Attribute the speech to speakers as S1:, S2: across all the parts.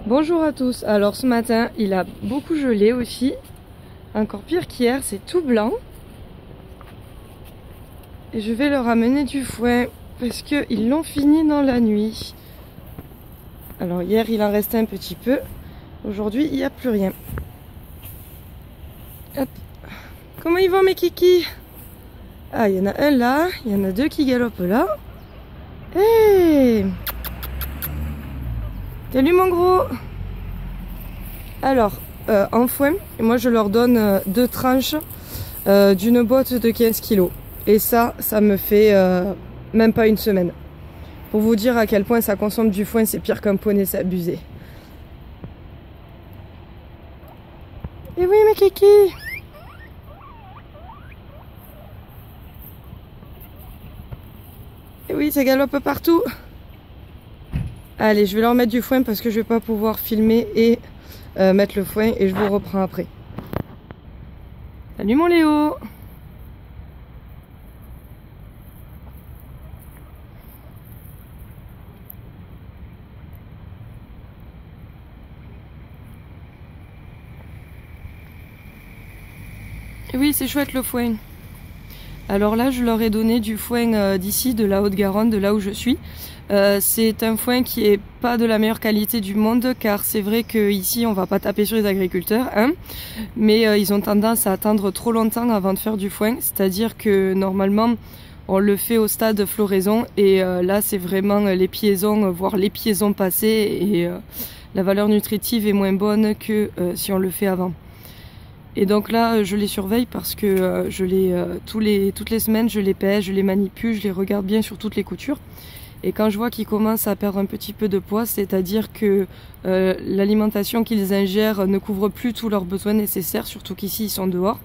S1: Bonjour à tous. Alors ce matin, il a beaucoup gelé aussi. Encore pire qu'hier, c'est tout blanc. Et je vais leur amener du foin parce qu'ils l'ont fini dans la nuit. Alors hier, il en restait un petit peu. Aujourd'hui, il n'y a plus rien. Hop. Comment ils vont mes kikis? Ah, il y en a un là, il y en a deux qui galopent là. Hé! Salut mon gros! Alors, en foin, moi je leur donne deux tranches d'une botte de 15 kilos. Et ça me fait même pas une semaine. Pour vous dire à quel point ça consomme du foin, c'est pire qu'un poney, c'est abusé. Et oui mes kikis! Et oui, ça galope partout. Allez, je vais leur mettre du foin parce que je vais pas pouvoir filmer et mettre le foin et je vous reprends après. Salut mon Léo! Et oui, c'est chouette le foin. Alors là, je leur ai donné du foin d'ici, de la Haute-Garonne, de là où je suis. C'est un foin qui est pas de la meilleure qualité du monde, car c'est vrai qu'ici, on va pas taper sur les agriculteurs, hein, mais ils ont tendance à attendre trop longtemps avant de faire du foin. C'est-à-dire que normalement, on le fait au stade floraison, et là, c'est vraiment les piaisons, voire les piaisons passées, et la valeur nutritive est moins bonne que si on le fait avant. Et donc là, je les surveille parce que toutes les semaines, je les pèse, je les manipule, je les regarde bien sur toutes les coutures. Et quand je vois qu'ils commencent à perdre un petit peu de poids, c'est-à-dire que l'alimentation qu'ils ingèrent ne couvre plus tous leurs besoins nécessaires, surtout qu'ici ils sont dehors,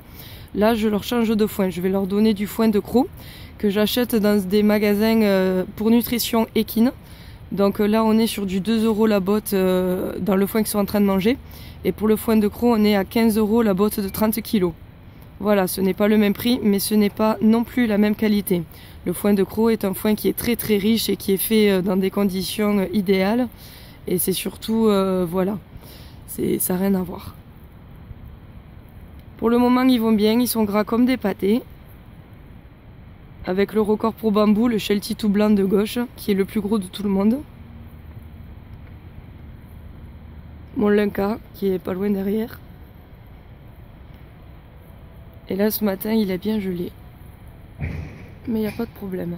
S1: là je leur change de foin. Je vais leur donner du foin de croc que j'achète dans des magasins pour nutrition équine. Donc là on est sur du 2 € la botte dans le foin qu'ils sont en train de manger. Et pour le foin de croc on est à 15 € la botte de 30 kg. Voilà, ce n'est pas le même prix, mais ce n'est pas non plus la même qualité. Le foin de croc est un foin qui est très très riche et qui est fait dans des conditions idéales. Et c'est surtout, voilà, ça n'a rien à voir. Pour le moment ils vont bien, ils sont gras comme des pâtés. Avec le record pour bambou, le Sheltie tout blanc de gauche, qui est le plus gros de tout le monde. Mon Lunka, qui est pas loin derrière. Et là, ce matin, il a bien gelé. Mais il n'y a pas de problème.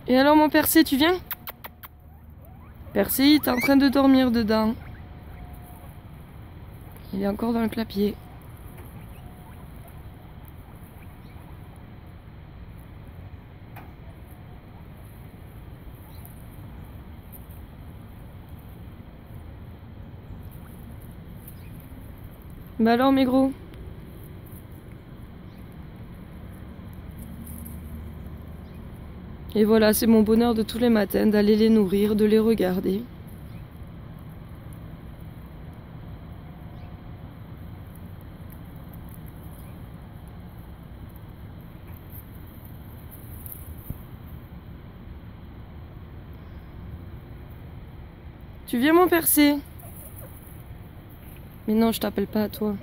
S1: Et alors, mon Percé, tu viens? Percé, il est en train de dormir dedans. Il est encore dans le clapier. Bah alors mes gros? Et voilà, c'est mon bonheur de tous les matins d'aller les nourrir, de les regarder. Tu viens mon Percé? Mais non, je t'appelle pas à toi.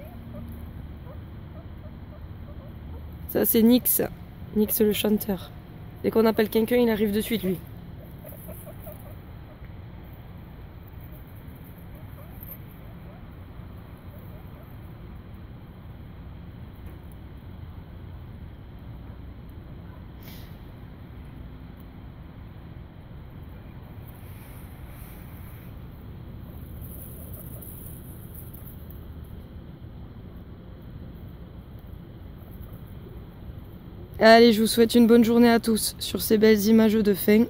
S1: Ça c'est Nix. Nix le chanteur. Dès qu'on appelle quelqu'un, il arrive de suite lui. Allez, je vous souhaite une bonne journée à tous sur ces belles images de fin.